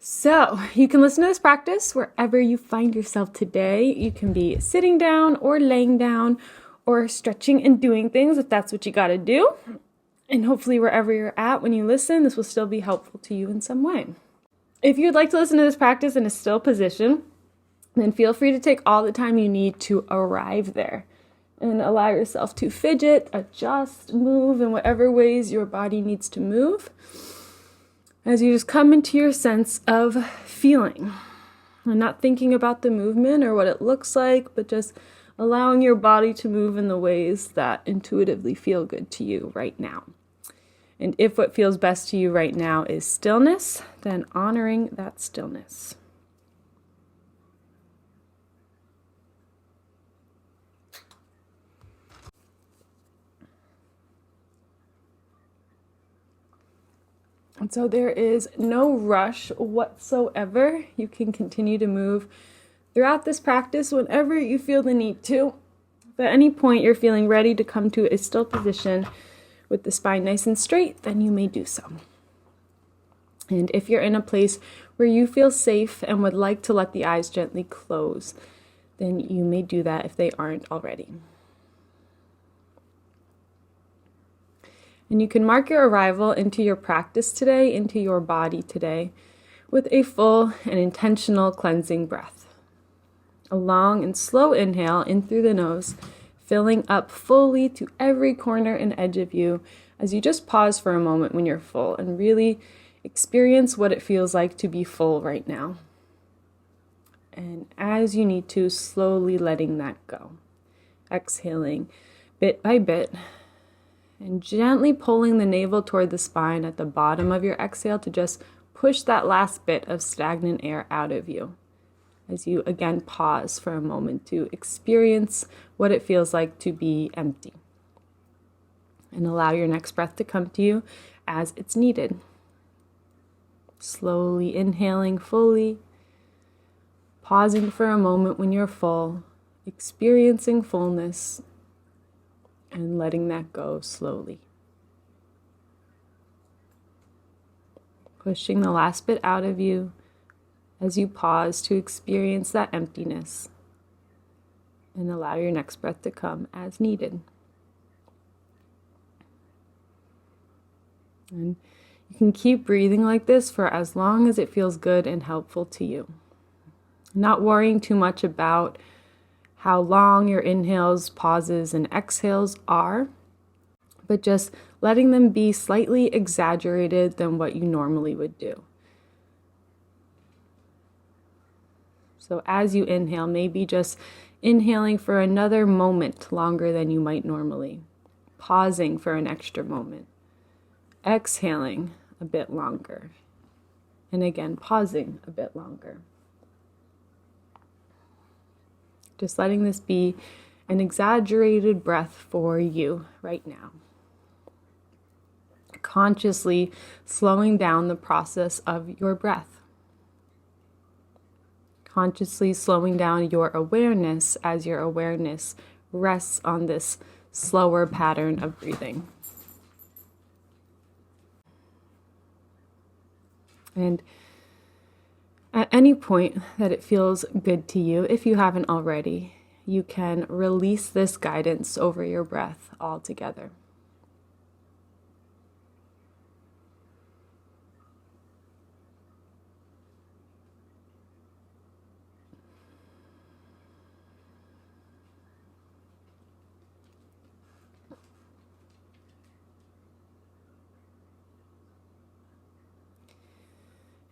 So you can listen to this practice wherever you find yourself today. You can be sitting down or laying down or stretching and doing things if that's what you got to do. And hopefully wherever you're at when you listen, this will still be helpful to you in some way. If you'd like to listen to this practice in a still position, then feel free to take all the time you need to arrive there and allow yourself to fidget, adjust, move in whatever ways your body needs to move as you just come into your sense of feeling and not thinking about the movement or what it looks like, but just allowing your body to move in the ways that intuitively feel good to you right now. And if what feels best to you right now is stillness, then honoring that stillness. And so there is no rush whatsoever. You can continue to move throughout this practice whenever you feel the need to. If at any point you're feeling ready to come to a still position with the spine nice and straight, then you may do so. And if you're in a place where you feel safe and would like to let the eyes gently close, then you may do that if they aren't already. And you can mark your arrival into your practice today, into your body today, with a full and intentional cleansing breath. A long and slow inhale in through the nose, filling up fully to every corner and edge of you as you just pause for a moment when you're full and really experience what it feels like to be full right now. And as you need to, slowly letting that go. Exhaling bit by bit. And gently pulling the navel toward the spine at the bottom of your exhale to just push that last bit of stagnant air out of you. As you again pause for a moment to experience what it feels like to be empty. And allow your next breath to come to you as it's needed. Slowly inhaling fully, pausing for a moment when you're full, experiencing fullness, and letting that go slowly. Pushing the last bit out of you as you pause to experience that emptiness and allow your next breath to come as needed. And you can keep breathing like this for as long as it feels good and helpful to you. Not worrying too much about how long your inhales, pauses, and exhales are, but just letting them be slightly exaggerated than what you normally would do. So as you inhale, maybe just inhaling for another moment longer than you might normally, pausing for an extra moment, exhaling a bit longer, and again, pausing a bit longer. Just letting this be an exaggerated breath for you right now. Consciously slowing down the process of your breath. Consciously slowing down your awareness as your awareness rests on this slower pattern of breathing. And at any point that it feels good to you, if you haven't already, you can release this guidance over your breath altogether.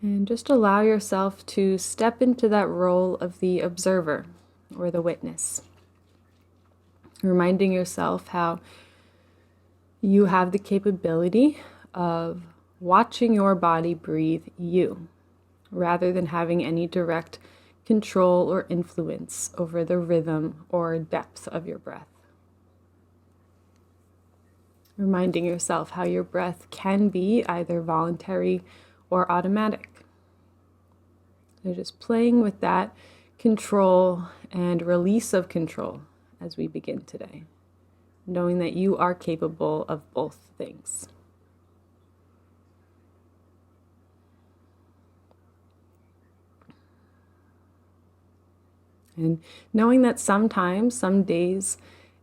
And just allow yourself to step into that role of the observer or the witness. Reminding yourself how you have the capability of watching your body breathe you, rather than having any direct control or influence over the rhythm or depth of your breath. Reminding yourself how your breath can be either voluntary or automatic. So just playing with that control and release of control as we begin today, knowing that you are capable of both things. And knowing that sometimes, some days,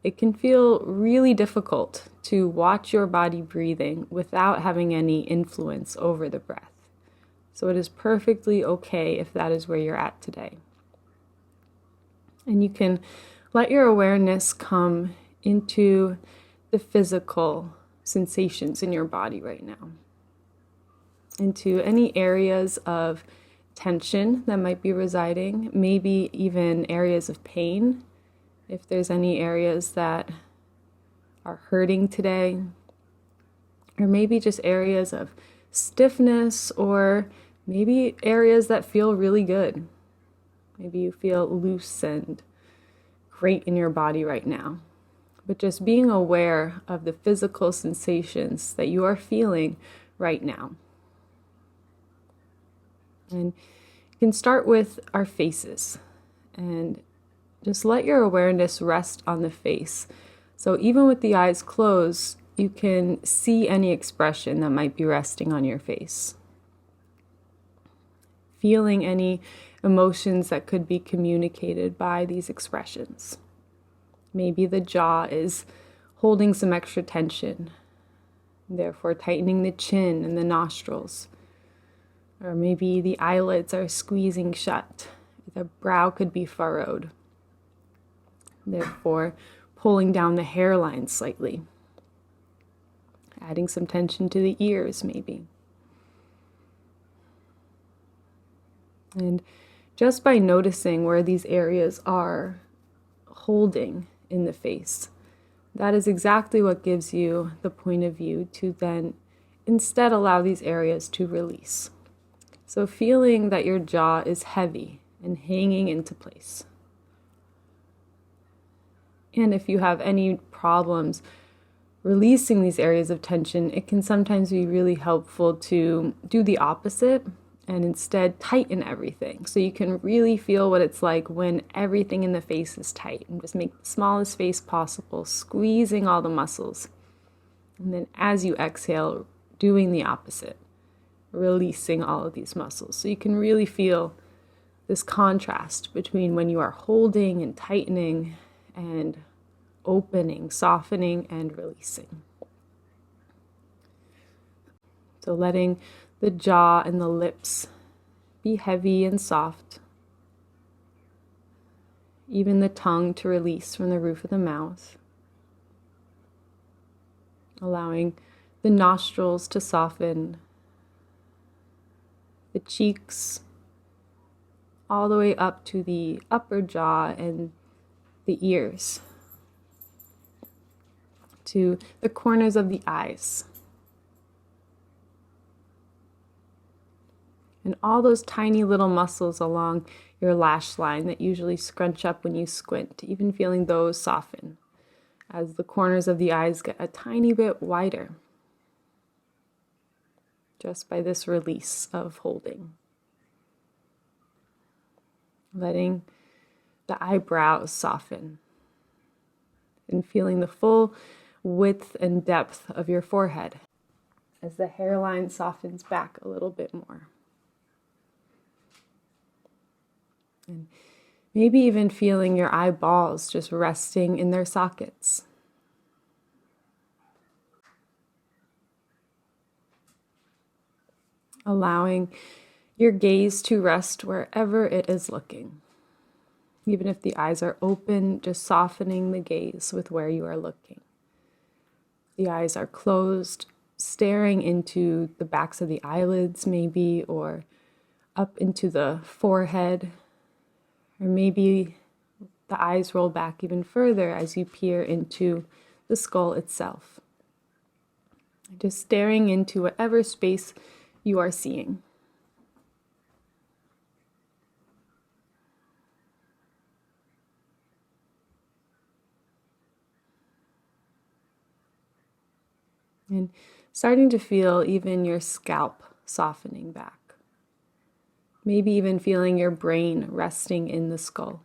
it can feel really difficult to watch your body breathing without having any influence over the breath. So it is perfectly okay if that is where you're at today. And you can let your awareness come into the physical sensations in your body right now, into any areas of tension that might be residing, maybe even areas of pain, if there's any areas that are hurting today, or maybe just areas of stiffness, or maybe areas that feel really good. Maybe you feel loose and great in your body right now. But just being aware of the physical sensations that you are feeling right now. And you can start with our faces and just let your awareness rest on the face. So even with the eyes closed, you can see any expression that might be resting on your face. Feeling any emotions that could be communicated by these expressions. Maybe the jaw is holding some extra tension, therefore tightening the chin and the nostrils. Or maybe the eyelids are squeezing shut. The brow could be furrowed, therefore pulling down the hairline slightly. Adding some tension to the ears, maybe. And just by noticing where these areas are holding in the face, that is exactly what gives you the point of view to then instead allow these areas to release. So feeling that your jaw is heavy and hanging into place. And if you have any problems releasing these areas of tension, it can sometimes be really helpful to do the opposite and instead tighten everything. So you can really feel what it's like when everything in the face is tight, and just make the smallest face possible, squeezing all the muscles. And then as you exhale, doing the opposite, releasing all of these muscles. So you can really feel this contrast between when you are holding and tightening and opening, softening, and releasing. So letting the jaw and the lips be heavy and soft. Even the tongue to release from the roof of the mouth. Allowing the nostrils to soften. The cheeks all the way up to the upper jaw and the ears. To the corners of the eyes. And all those tiny little muscles along your lash line that usually scrunch up when you squint, even feeling those soften as the corners of the eyes get a tiny bit wider. Just by this release of holding. Letting the eyebrows soften. And feeling the full width and depth of your forehead as the hairline softens back a little bit more. And maybe even feeling your eyeballs just resting in their sockets. Allowing your gaze to rest wherever it is looking. Even if the eyes are open, just softening the gaze with where you are looking. The eyes are closed, staring into the backs of the eyelids maybe, or up into the forehead. Or maybe the eyes roll back even further as you peer into the skull itself. Just staring into whatever space you are seeing. And starting to feel even your scalp softening back. Maybe even feeling your brain resting in the skull.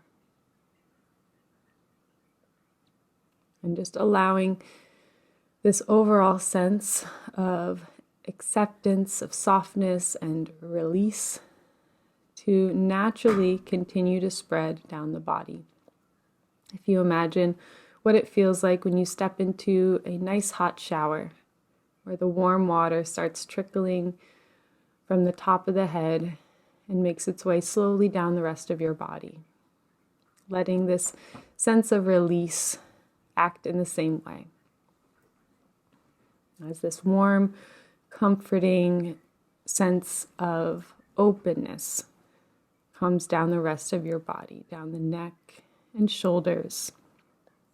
And just allowing this overall sense of acceptance, of softness and release to naturally continue to spread down the body. If you imagine what it feels like when you step into a nice hot shower, where the warm water starts trickling from the top of the head and makes its way slowly down the rest of your body, letting this sense of release act in the same way. As this warm, comforting sense of openness comes down the rest of your body, down the neck and shoulders,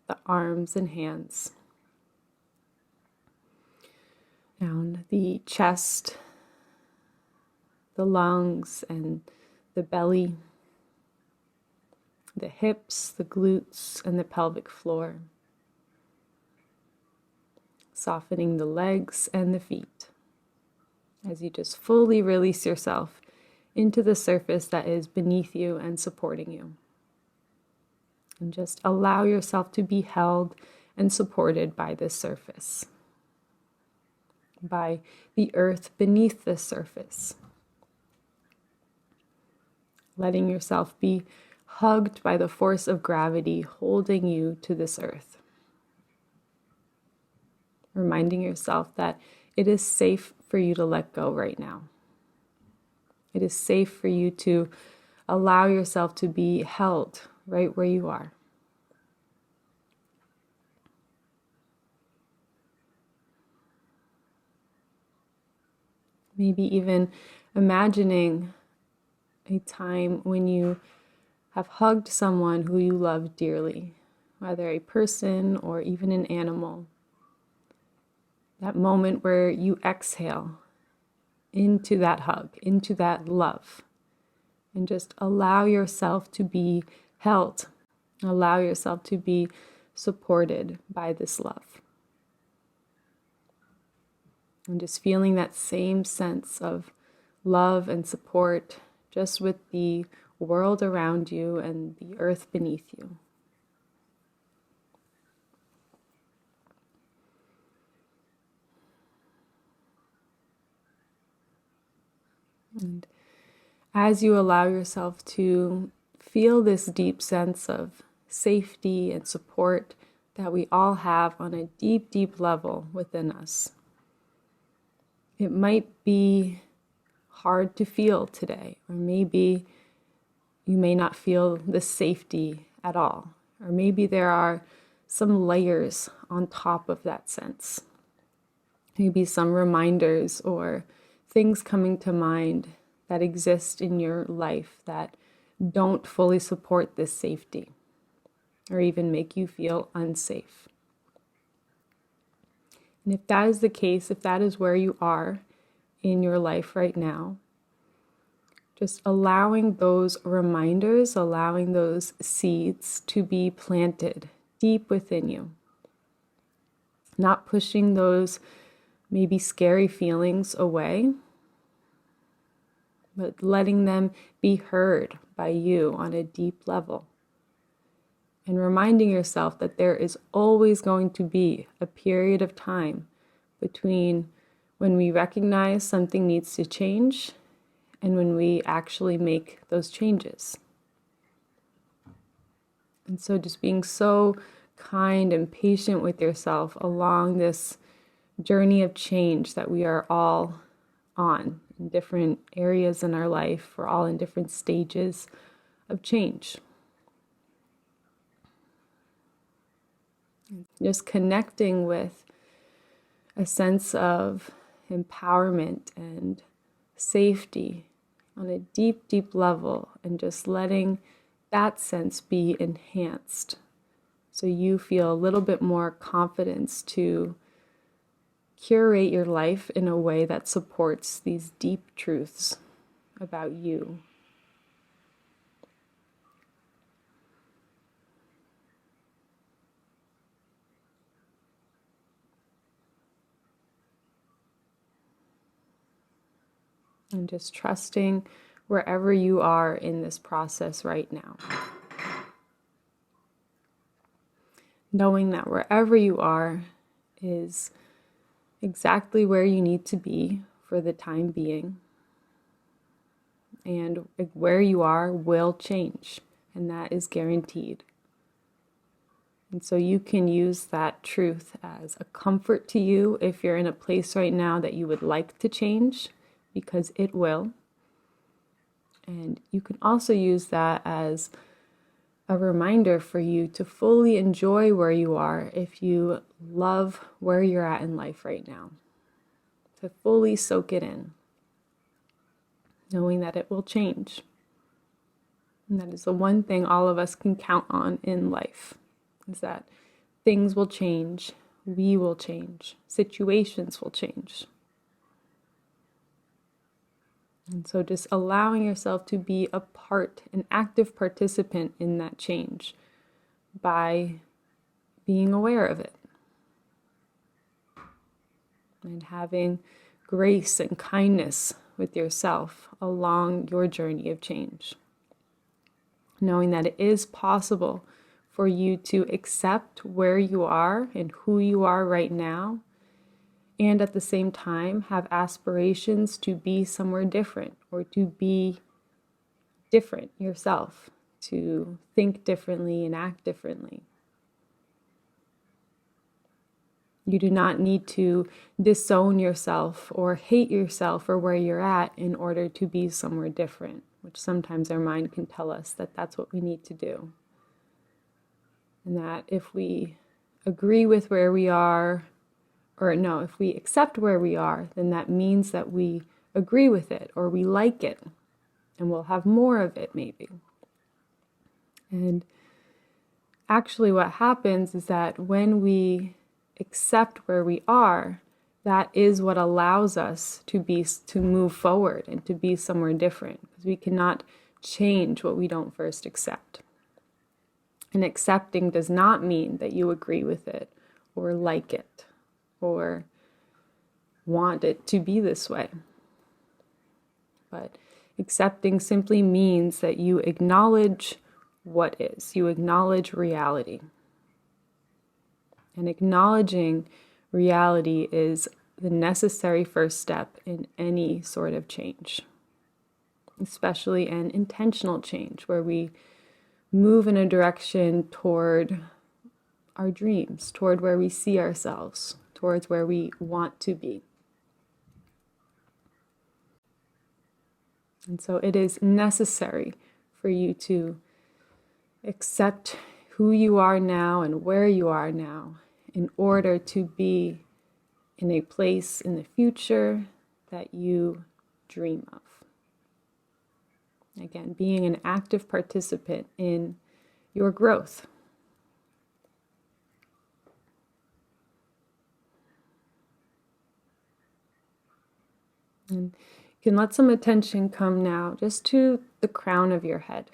the arms and hands, down the chest, the lungs and the belly, the hips, the glutes, and the pelvic floor, softening the legs and the feet as you just fully release yourself into the surface that is beneath you and supporting you. And just allow yourself to be held and supported by this surface, by the earth beneath this surface. Letting yourself be hugged by the force of gravity holding you to this earth. Reminding yourself that it is safe for you to let go right now. It is safe for you to allow yourself to be held right where you are. Maybe even imagining a time when you have hugged someone who you love dearly, whether a person or even an animal. That moment where you exhale into that hug, into that love, and just allow yourself to be held, allow yourself to be supported by this love. And just feeling that same sense of love and support just with the world around you and the earth beneath you. And as you allow yourself to feel this deep sense of safety and support that we all have on a deep, deep level within us, it might be hard to feel today, or maybe you may not feel the safety at all, or maybe there are some layers on top of that sense. Maybe some reminders or things coming to mind that exist in your life that don't fully support this safety, or even make you feel unsafe. And if that is the case, if that is where you are in your life right now, just allowing those reminders, allowing those seeds to be planted deep within you. Not pushing those maybe scary feelings away, but letting them be heard by you on a deep level. And reminding yourself that there is always going to be a period of time between when we recognize something needs to change and when we actually make those changes. And so just being so kind and patient with yourself along this journey of change that we are all on in different areas in our life. We're all in different stages of change. Just connecting with a sense of empowerment and safety on a deep, deep level, and just letting that sense be enhanced so you feel a little bit more confidence to curate your life in a way that supports these deep truths about you. And just trusting wherever you are in this process right now. Knowing that wherever you are is exactly where you need to be for the time being. and where you are will change, and that is guaranteed. And so you can use that truth as a comfort to you if you're in a place right now that you would like to change, because it will. And you can also use that as a reminder for you to fully enjoy where you are if you love where you're at in life right now. To fully soak it in, knowing that it will change. And that is the one thing all of us can count on in life, is that things will change, we will change, situations will change. And so just allowing yourself to be an active participant in that change by being aware of it. And having grace and kindness with yourself along your journey of change. Knowing that it is possible for you to accept where you are and who you are right now, and at the same time have aspirations to be somewhere different, or to be different yourself, to think differently and act differently. You do not need to disown yourself or hate yourself or where you're at in order to be somewhere different, which sometimes our mind can tell us that that's what we need to do. And that if we agree with where we are, if we accept where we are, then that means that we agree with it or we like it, and we'll have more of it maybe. And actually what happens is that when we accept where we are, that is what allows us to move forward and to be somewhere different, because we cannot change what we don't first accept. And accepting does not mean that you agree with it or like it or want it to be this way. But accepting simply means that you acknowledge what is. You acknowledge reality. And acknowledging reality is the necessary first step in any sort of change, especially an intentional change where we move in a direction toward our dreams, toward where we see ourselves, towards where we want to be. And so it is necessary for you to accept who you are now and where you are now in order to be in a place in the future that you dream of. Again, being an active participant in your growth. And you can let some attention come now just to the crown of your head.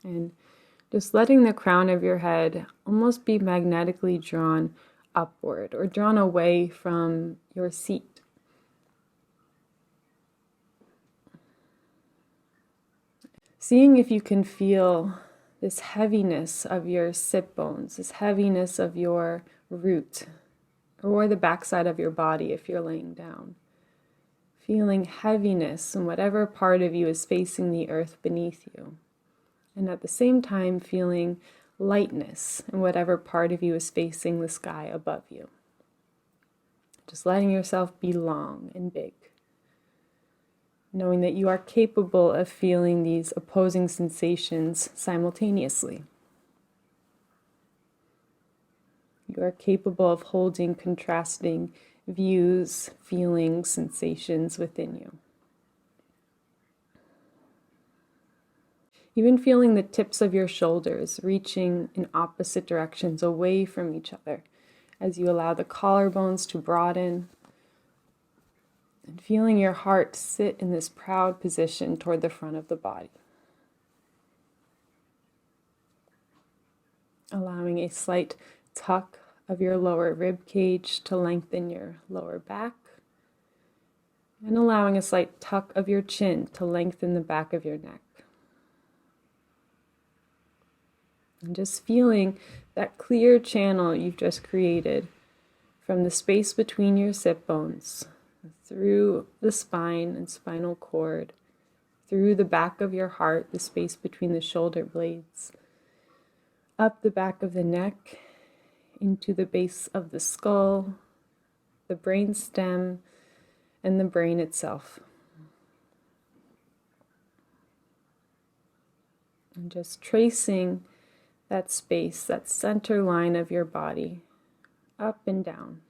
And just letting the crown of your head almost be magnetically drawn upward or drawn away from your seat. Seeing if you can feel this heaviness of your sit bones, this heaviness of your root, or the backside of your body if you're laying down. Feeling heaviness in whatever part of you is facing the earth beneath you. And at the same time feeling lightness in whatever part of you is facing the sky above you. Just letting yourself be long and big. Knowing that you are capable of feeling these opposing sensations simultaneously. You are capable of holding contrasting views, feelings, sensations within you. Even feeling the tips of your shoulders reaching in opposite directions away from each other as you allow the collarbones to broaden. And feeling your heart sit in this proud position toward the front of the body. Allowing a slight tuck of your lower rib cage to lengthen your lower back. And allowing a slight tuck of your chin to lengthen the back of your neck. And just feeling that clear channel you've just created from the space between your sit bones through the spine and spinal cord, through the back of your heart, the space between the shoulder blades, up the back of the neck, into the base of the skull, the brain stem, and the brain itself. And just tracing that space, that center line of your body, up and down.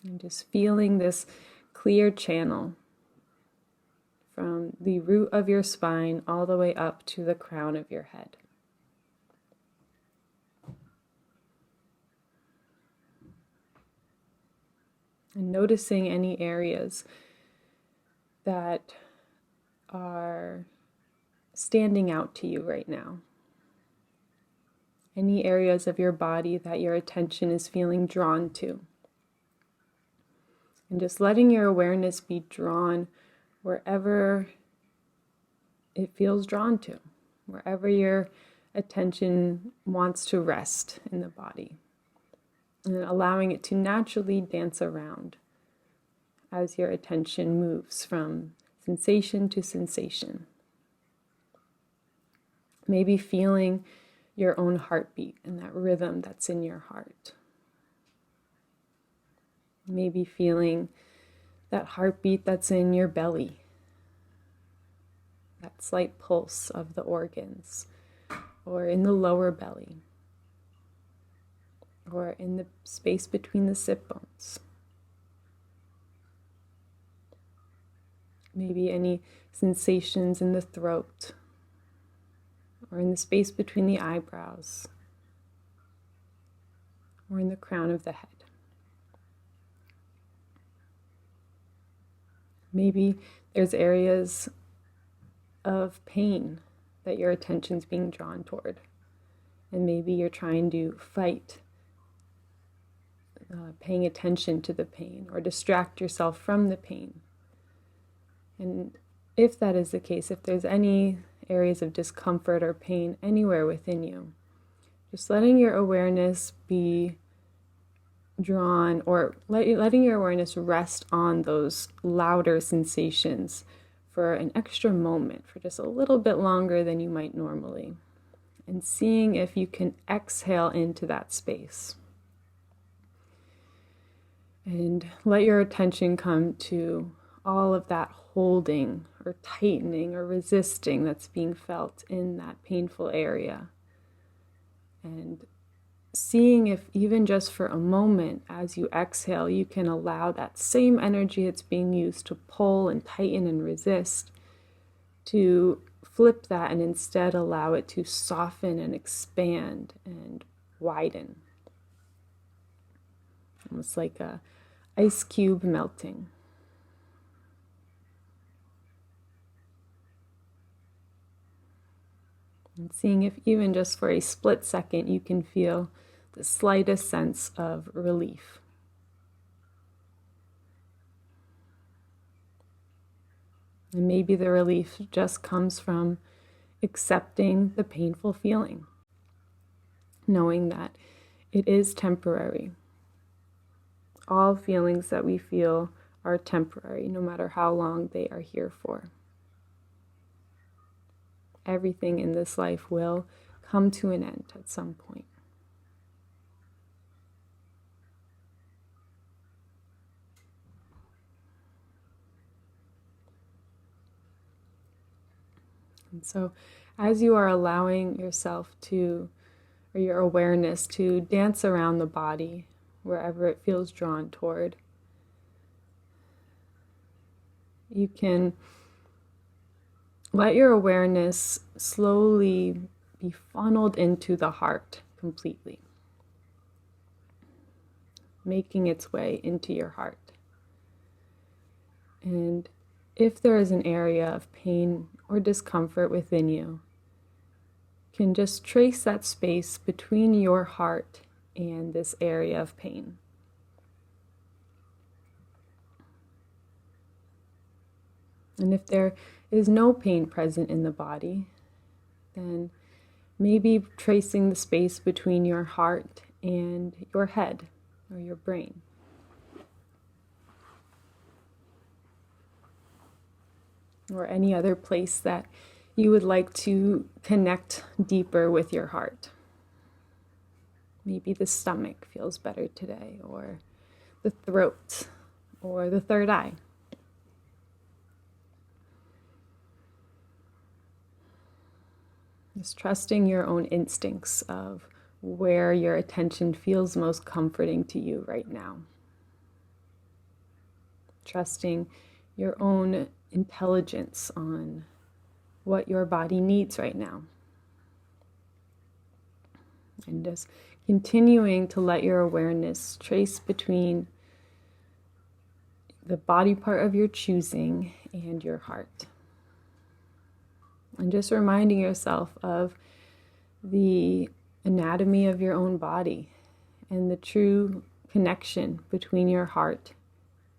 And just feeling this clear channel from the root of your spine all the way up to the crown of your head. And noticing any areas that are standing out to you right now. Any areas of your body that your attention is feeling drawn to. And just letting your awareness be drawn wherever it feels drawn to, wherever your attention wants to rest in the body, and allowing it to naturally dance around as your attention moves from sensation to sensation. Maybe feeling your own heartbeat and that rhythm that's in your heart. Maybe feeling that heartbeat that's in your belly, that slight pulse of the organs, or in the lower belly, or in the space between the sit bones. Maybe any sensations in the throat, or in the space between the eyebrows, or in the crown of the head. Maybe there's areas of pain that your attention's being drawn toward. And maybe you're trying to fight paying attention to the pain or distract yourself from the pain. And if that is the case, if there's any areas of discomfort or pain anywhere within you, just letting your awareness be drawn, or letting your awareness rest on those louder sensations for an extra moment, for just a little bit longer than you might normally, and seeing if you can exhale into that space. And let your attention come to all of that holding or tightening or resisting that's being felt in that painful area. And seeing if even just for a moment as you exhale, you can allow that same energy that's being used to pull and tighten and resist to flip that and instead allow it to soften and expand and widen. Almost like a ice cube melting. And seeing if even just for a split second you can feel the slightest sense of relief. And maybe the relief just comes from accepting the painful feeling, knowing that it is temporary. All feelings that we feel are temporary, no matter how long they are here for. Everything in this life will come to an end at some point. And so as you are allowing yourself to, or your awareness to dance around the body, wherever it feels drawn toward, you can let your awareness slowly be funneled into the heart completely, making its way into your heart. And if there is an area of pain or discomfort within you, can just trace that space between your heart and this area of pain. And if there is no pain present in the body, then maybe tracing the space between your heart and your head or your brain. Or any other place that you would like to connect deeper with your heart. Maybe the stomach feels better today, or the throat, or the third eye. Just trusting your own instincts of where your attention feels most comforting to you right now. Trusting your own intelligence on what your body needs right now. And just continuing to let your awareness trace between the body part of your choosing and your heart. And just reminding yourself of the anatomy of your own body and the true connection between your heart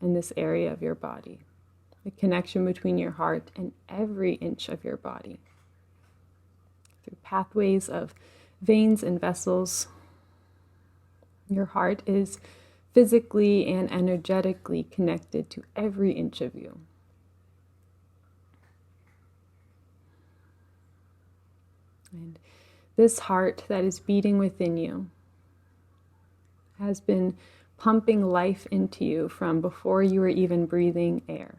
and this area of your body. The connection between your heart and every inch of your body. Through pathways of veins and vessels, your heart is physically and energetically connected to every inch of you. And this heart that is beating within you has been pumping life into you from before you were even breathing air.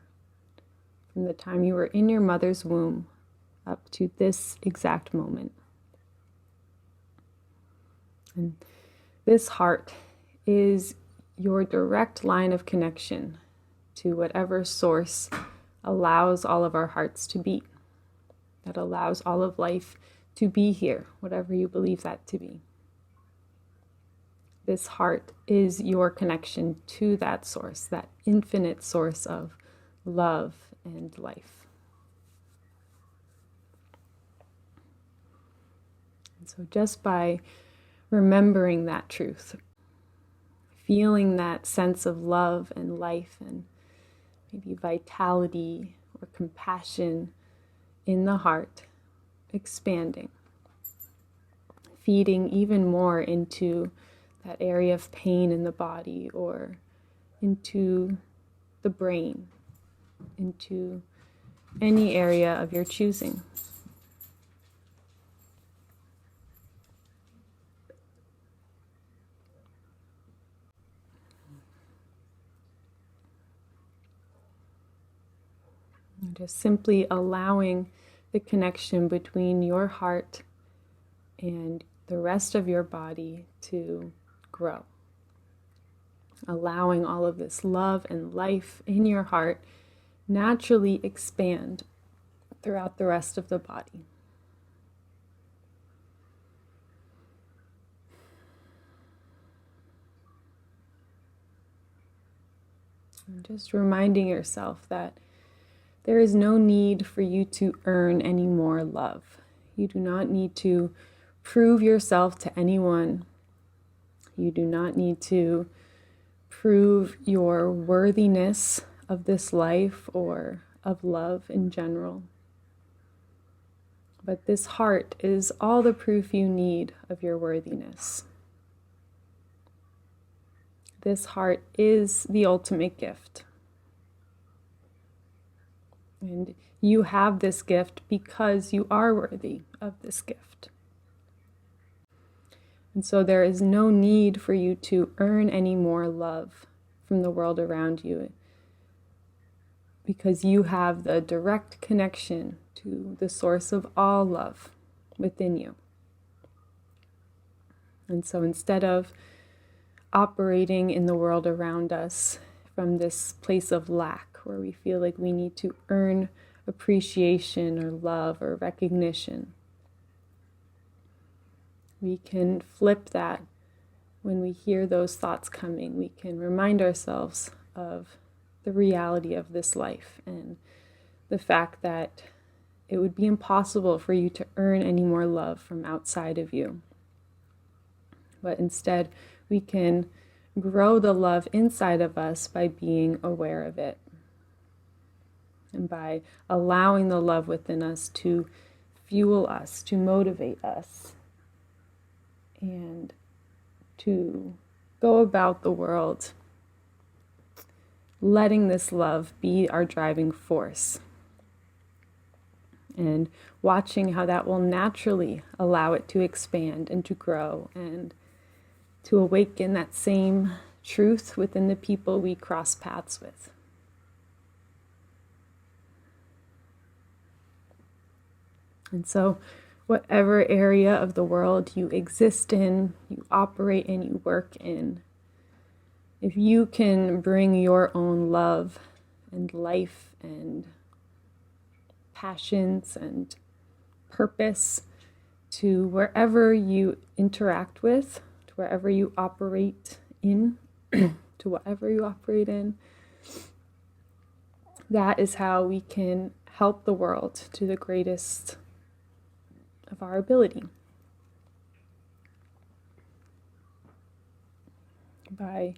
From the time you were in your mother's womb up to this exact moment. And this heart is your direct line of connection to whatever source allows all of our hearts to beat, that allows all of life to be here, whatever you believe that to be. This heart is your connection to that source, that infinite source of love and life. And so just by remembering that truth, feeling that sense of love and life and maybe vitality or compassion in the heart, expanding, feeding even more into that area of pain in the body or into the brain, into any area of your choosing. And just simply allowing the connection between your heart and the rest of your body to grow. Allowing all of this love and life in your heart naturally expand throughout the rest of the body. And just reminding yourself that there is no need for you to earn any more love. You do not need to prove yourself to anyone. You do not need to prove your worthiness of this life or of love in general. But this heart is all the proof you need of your worthiness. This heart is the ultimate gift. And you have this gift because you are worthy of this gift. And so there is no need for you to earn any more love from the world around you, because you have the direct connection to the source of all love within you. And so instead of operating in the world around us from this place of lack, where we feel like we need to earn appreciation or love or recognition, we can flip that when we hear those thoughts coming. We can remind ourselves of the reality of this life and the fact that it would be impossible for you to earn any more love from outside of you. But instead, we can grow the love inside of us by being aware of it. And by allowing the love within us to fuel us, to motivate us, and to go about the world letting this love be our driving force, and watching how that will naturally allow it to expand and to grow and to awaken that same truth within the people we cross paths with. And so, whatever area of the world you exist in, you operate in, you work in, if you can bring your own love and life and passions and purpose to wherever you interact with, to wherever you operate in, to whatever you operate in, that is how we can help the world to the greatest of our ability. By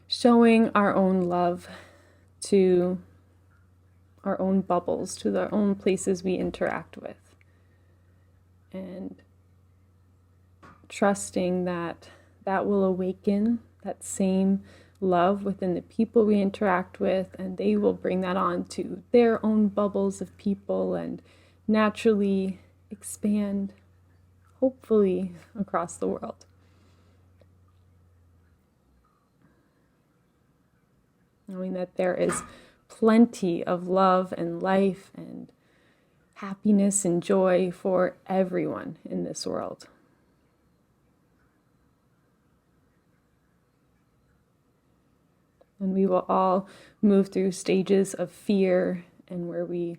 showing our own love to our own bubbles, to the own places we interact with, and trusting that that will awaken that same love within the people we interact with, and they will bring that on to their own bubbles of people and naturally expand, hopefully, across the world. Knowing that there is plenty of love and life and happiness and joy for everyone in this world. And we will all move through stages of fear and where we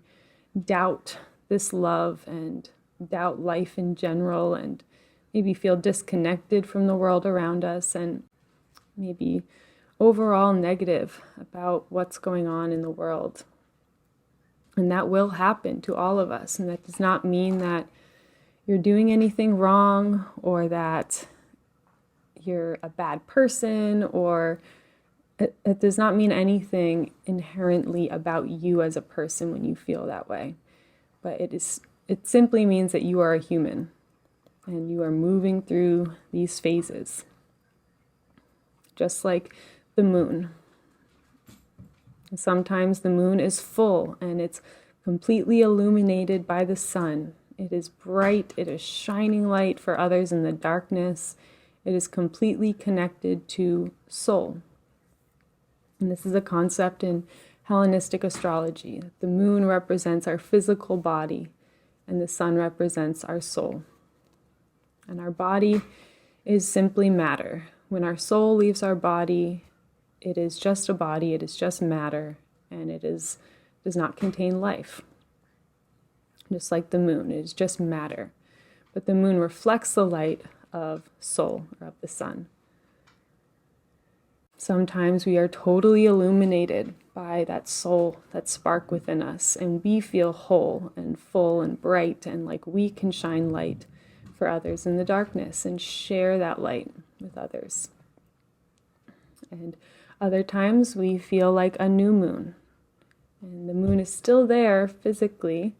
doubt this love and doubt life in general and maybe feel disconnected from the world around us and maybe overall negative about what's going on in the world. And that will happen to all of us. And that does not mean that you're doing anything wrong or that you're a bad person, or it does not mean anything inherently about you as a person when you feel that way. But it simply means that you are a human and you are moving through these phases. Just like the moon. Sometimes the moon is full and it's completely illuminated by the sun. It is bright, it is shining light for others in the darkness. It is completely connected to soul. And this is a concept in Hellenistic astrology. The moon represents our physical body and the sun represents our soul. And our body is simply matter. When our soul leaves our body, it is just a body, it is just matter, and it does not contain life. Just like the moon, it is just matter. But the moon reflects the light of soul, or of the sun. Sometimes we are totally illuminated by that soul, that spark within us, and we feel whole and full and bright and like we can shine light for others in the darkness and share that light with others. And other times we feel like a new moon, and the moon is still there physically.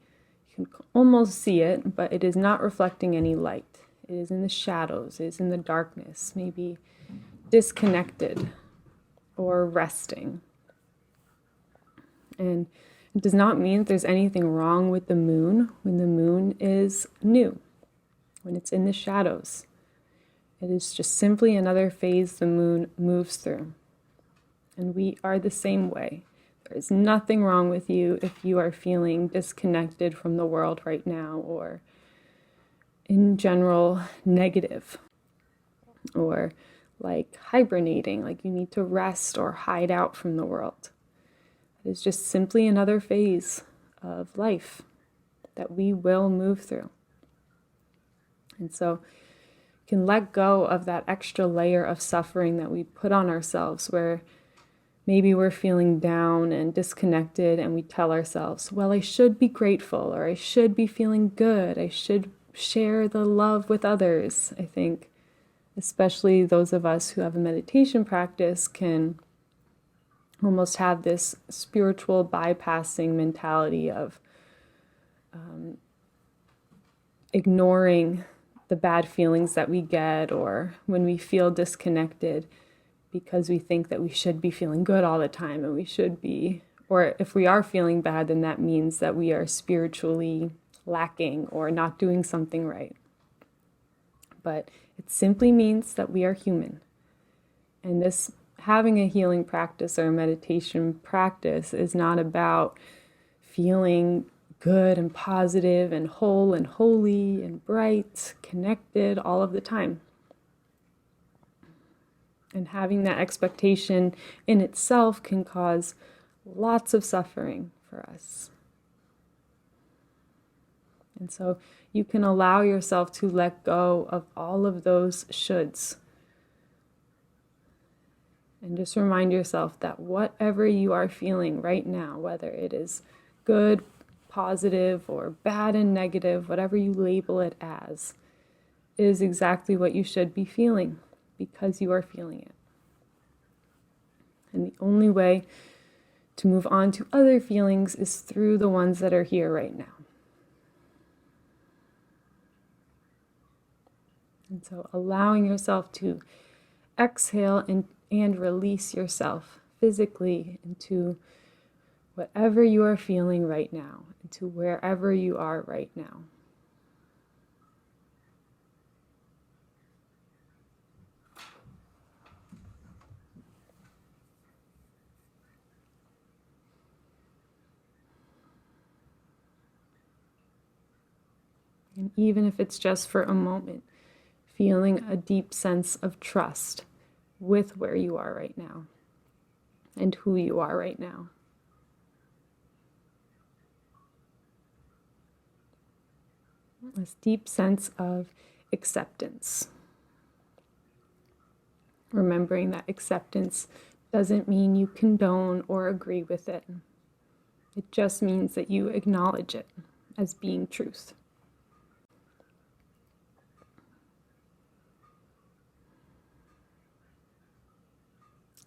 You can almost see it, but it is not reflecting any light. It is in the shadows, it is in the darkness, maybe disconnected or resting. And it does not mean that there's anything wrong with the moon when the moon is new, when it's in the shadows. It is just simply another phase the moon moves through. And we are the same way. There is nothing wrong with you if you are feeling disconnected from the world right now, or in general negative, or like hibernating, like you need to rest or hide out from the world. It is just simply another phase of life that we will move through. And so you can let go of that extra layer of suffering that we put on ourselves, where maybe we're feeling down and disconnected and we tell ourselves, well, I should be grateful, or I should be feeling good, I should share the love with others. I think especially those of us who have a meditation practice can almost have this spiritual bypassing mentality of ignoring the bad feelings that we get, or when we feel disconnected because we think that we should be feeling good all the time, and we should be, or if we are feeling bad, then that means that we are spiritually lacking or not doing something right. But it simply means that we are human. And this having a healing practice or a meditation practice is not about feeling good and positive and whole and holy and bright, connected all of the time. And having that expectation in itself can cause lots of suffering for us. And so you can allow yourself to let go of all of those shoulds. And just remind yourself that whatever you are feeling right now, whether it is good, positive, or bad and negative, whatever you label it as, is exactly what you should be feeling because you are feeling it. And the only way to move on to other feelings is through the ones that are here right now. And so allowing yourself to exhale and release yourself physically into whatever you are feeling right now, into wherever you are right now. And even if it's just for a moment, feeling a deep sense of trust with where you are right now and who you are right now. This deep sense of acceptance. Remembering that acceptance doesn't mean you condone or agree with it. It just means that you acknowledge it as being truth.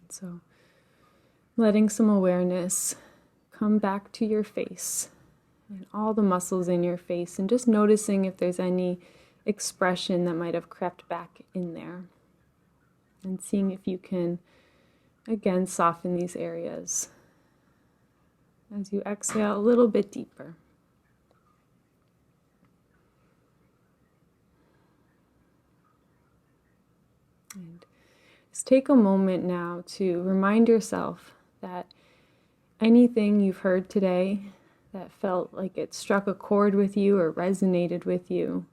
So, letting some awareness come back to your face and all the muscles in your face, and just noticing if there's any expression that might have crept back in there. And seeing if you can, again, soften these areas as you exhale a little bit deeper. And just take a moment now to remind yourself that anything you've heard today that felt like it struck a chord with you or resonated with you,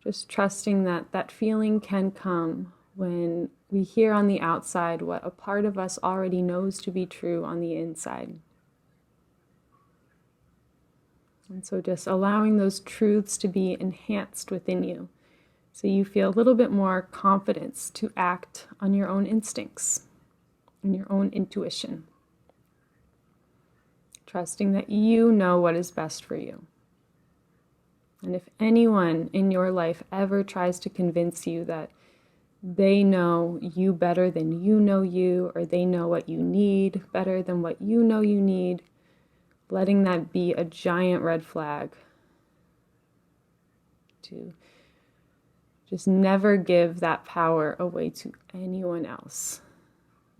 just trusting that that feeling can come when we hear on the outside what a part of us already knows to be true on the inside. And so just allowing those truths to be enhanced within you, so you feel a little bit more confidence to act on your own instincts and your own intuition. Trusting that you know what is best for you. And if anyone in your life ever tries to convince you that they know you better than you know you, or they know what you need better than what you know you need, letting that be a giant red flag to just never give that power away to anyone else.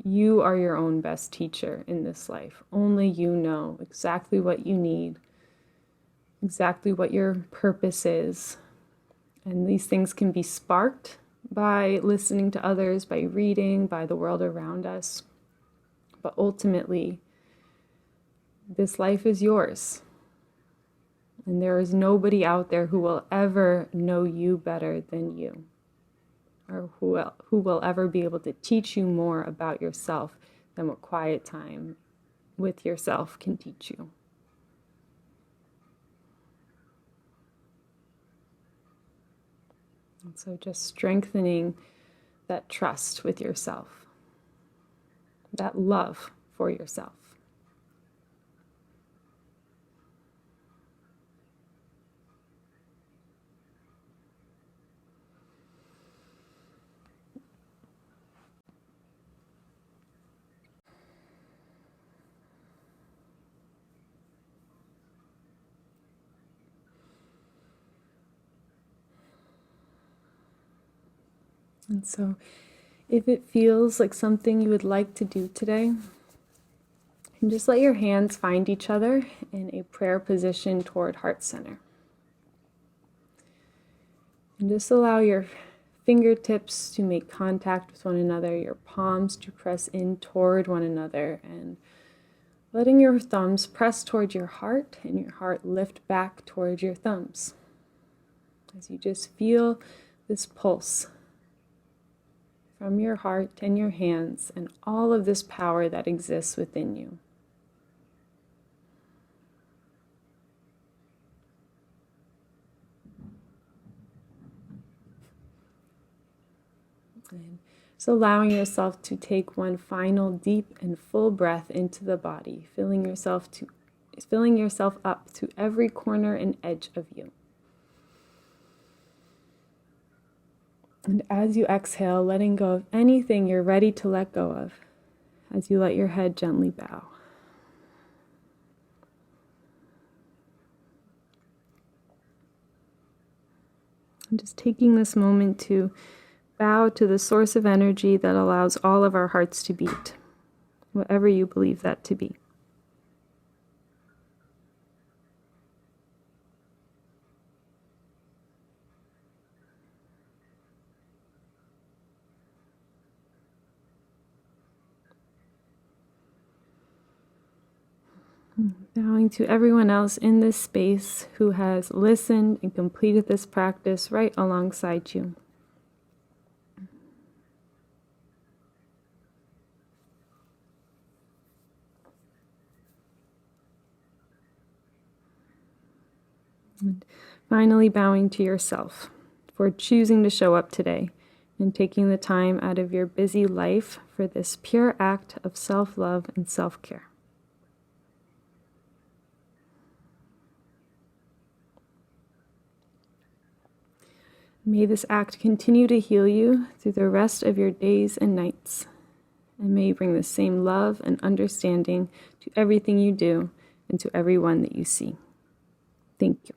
You are your own best teacher in this life. Only you know exactly what you need, exactly what your purpose is. And these things can be sparked by listening to others, by reading, by the world around us. But ultimately, this life is yours. And there is nobody out there who will ever know you better than you, or who will ever be able to teach you more about yourself than what quiet time with yourself can teach you. And so just strengthening that trust with yourself, that love for yourself. And so if it feels like something you would like to do today, and just let your hands find each other in a prayer position toward heart center. And just allow your fingertips to make contact with one another, your palms to press in toward one another, and letting your thumbs press toward your heart and your heart lift back toward your thumbs. As you just feel this pulse from your heart and your hands and all of this power that exists within you. And so allowing yourself to take one final deep and full breath into the body, filling yourself up to every corner and edge of you. And as you exhale, letting go of anything you're ready to let go of, as you let your head gently bow. And just taking this moment to bow to the source of energy that allows all of our hearts to beat, whatever you believe that to be. Bowing to everyone else in this space who has listened and completed this practice right alongside you. And finally, bowing to yourself for choosing to show up today and taking the time out of your busy life for this pure act of self-love and self-care. May this act continue to heal you through the rest of your days and nights, and may you bring the same love and understanding to everything you do and to everyone that you see. Thank you.